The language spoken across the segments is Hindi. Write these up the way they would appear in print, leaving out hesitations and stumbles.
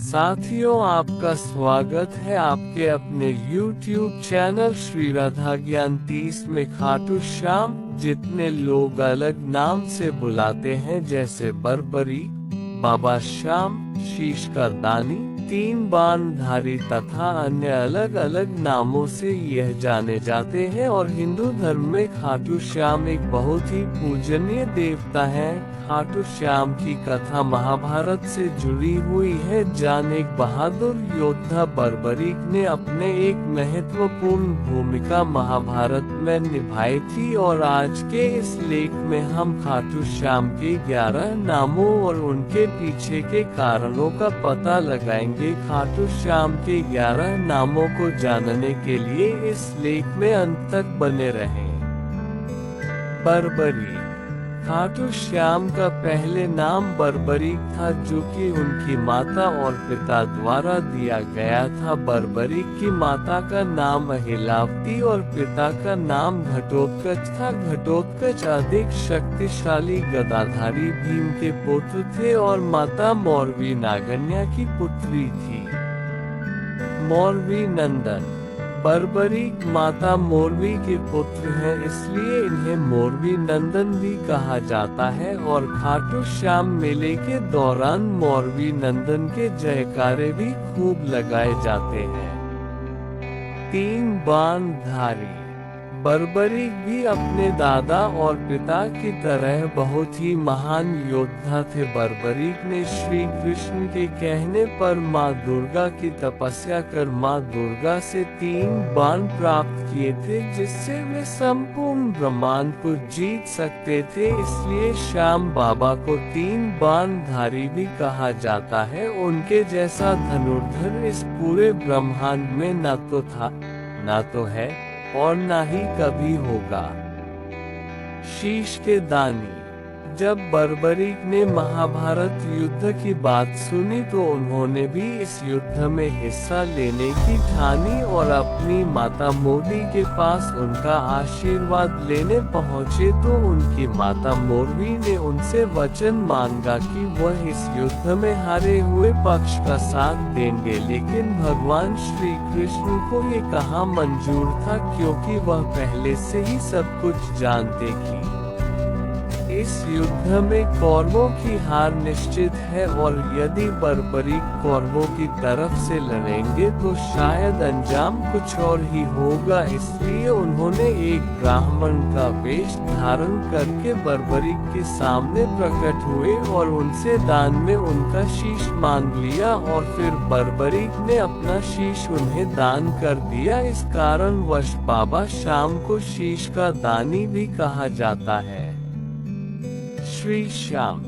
साथियों, आपका स्वागत है आपके अपने YouTube चैनल श्री राधा ज्ञान 30 में। खाटू श्याम जितने लोग अलग नाम से बुलाते हैं, जैसे बरबरी, बाबा श्याम, शीश का दानी, तीन बाणधारी तथा अन्य अलग अलग नामों से यह जाने जाते हैं। और हिंदू धर्म में खाटू श्याम एक बहुत ही पूजनीय देवता है। खाटू श्याम की कथा महाभारत से जुड़ी हुई है। जान एक बहादुर योद्धा बर्बरीक ने अपने एक महत्वपूर्ण भूमिका महाभारत में निभाई थी, और आज के इस लेख में हम खाटू श्याम के 11 नामों और उनके पीछे के कारणों का पता लगाएंगे। खाटू श्याम के 11 नामों को जानने के लिए इस लेख में अंत तक बने रहें। बर्बरी। खाटू श्याम का पहले नाम बर्बरीक था, जो कि उनकी माता और पिता द्वारा दिया गया था। बर्बरीक की माता का नाम अहिलावती और पिता का नाम घटोत्कच था। घटोत्कच अधिक शक्तिशाली गदाधारी भीम के पुत्र थे और माता मौरवी नागन्या की पुत्री थी। मौरवी नंदन। बर्बरीक माता मौरवी के पुत्र हैं, इसलिए इन्हें मौरवी नंदन भी कहा जाता है। और खाटू श्याम मेले के दौरान मौरवी नंदन के जयकारे भी खूब लगाए जाते हैं। तीन बाणधारी। बर्बरीक भी अपने दादा और पिता की तरह बहुत ही महान योद्धा थे। बर्बरीक ने श्री कृष्ण के कहने पर माँ दुर्गा की तपस्या कर माँ दुर्गा से 3 बाण प्राप्त किए थे, जिससे वे संपूर्ण ब्रह्मांड को जीत सकते थे। इसलिए श्याम बाबा को 3 बाणधारी भी कहा जाता है। उनके जैसा धनुर्धर इस पूरे ब्रह्मांड में न तो था, न तो है और ना ही कभी होगा। शीश के दानी। जब बर्बरीक ने महाभारत युद्ध की बात सुनी तो उन्होंने भी इस युद्ध में हिस्सा लेने की ठानी और अपनी माता मौरवी के पास उनका आशीर्वाद लेने पहुँचे। तो उनकी माता मौरवी ने उनसे वचन मांगा कि वह इस युद्ध में हारे हुए पक्ष का साथ देंगे, लेकिन भगवान श्री कृष्ण को ये कहाँ मंजूर था, क्योंकि वह पहले से ही सब कुछ जानते कि इस युद्ध में कौरवों की हार निश्चित है, और यदि बर्बरीक कौरवों की तरफ से लड़ेंगे तो शायद अंजाम कुछ और ही होगा। इसलिए उन्होंने एक ब्राह्मण का वेश धारण करके बर्बरीक के सामने प्रकट हुए और उनसे दान में उनका शीश मांग लिया, और फिर बर्बरीक ने अपना शीश उन्हें दान कर दिया। इस कारणवश बाबा श्याम को शीश का दानी भी कहा जाता है। श्री श्याम।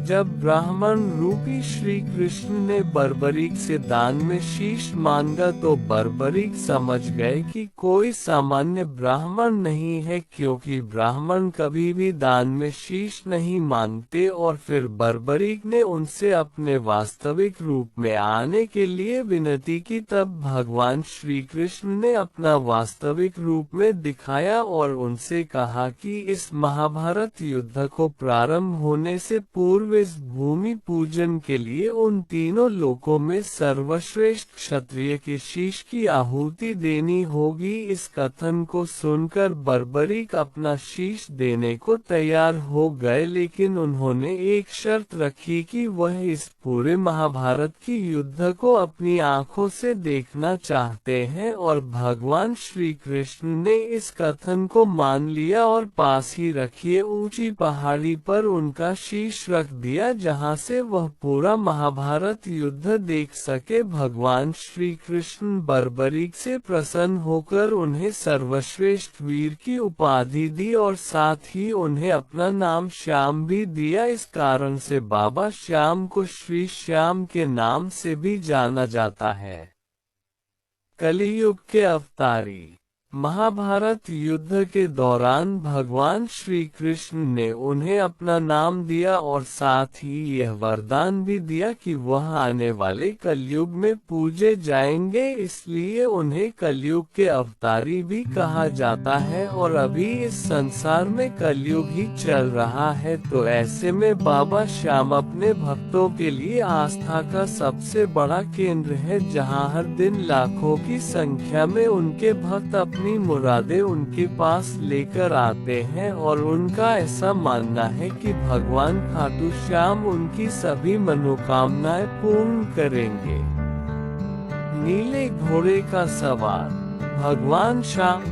जब ब्राह्मण रूपी श्री कृष्ण ने बर्बरीक से दान में शीश मांगा तो बर्बरीक समझ गए कि कोई सामान्य ब्राह्मण नहीं है, क्योंकि ब्राह्मण कभी भी दान में शीश नहीं मांगते। और फिर बर्बरीक ने उनसे अपने वास्तविक रूप में आने के लिए विनती की। तब भगवान श्री कृष्ण ने अपना वास्तविक रूप में दिखाया और उनसे कहा कि इस महाभारत युद्ध को प्रारंभ होने से पूर्व इस भूमि पूजन के लिए उन तीनों लोकों में सर्वश्रेष्ठ क्षत्रिय के शीश की आहुति देनी होगी। इस कथन को सुनकर बर्बरीक अपना शीश देने को तैयार हो गए, लेकिन उन्होंने एक शर्त रखी कि वह इस पूरे महाभारत की युद्ध को अपनी आंखों से देखना चाहते हैं। और भगवान श्री कृष्ण ने इस कथन को मान लिया और पास ही रखिए ऊंची पहाड़ी पर उनका शीश रख दिया, जहां से वह पूरा महाभारत युद्ध देख सके। भगवान श्री कृष्ण बर्बरीक से प्रसन्न होकर उन्हें सर्वश्रेष्ठ वीर की उपाधि दी और साथ ही उन्हें अपना नाम श्याम भी दिया। इस कारण से बाबा श्याम को श्री श्याम के नाम से भी जाना जाता है। कलियुग के अवतारी। महाभारत युद्ध के दौरान भगवान श्री कृष्ण ने उन्हें अपना नाम दिया और साथ ही यह वरदान भी दिया कि वह आने वाले कलयुग में पूजे जाएंगे, इसलिए उन्हें कलयुग के अवतारी भी कहा जाता है। और अभी इस संसार में कलयुग ही चल रहा है, तो ऐसे में बाबा श्याम अपने भक्तों के लिए आस्था का सबसे बड़ा केंद्र है, जहां हर दिन लाखों की संख्या में उनके भक्त अपनी मुरादें उनके पास लेकर आते हैं। और उनका ऐसा मानना है कि भगवान खाटू श्याम उनकी सभी मनोकामनाएं पूर्ण करेंगे। नीले घोड़े का सवार। भगवान श्याम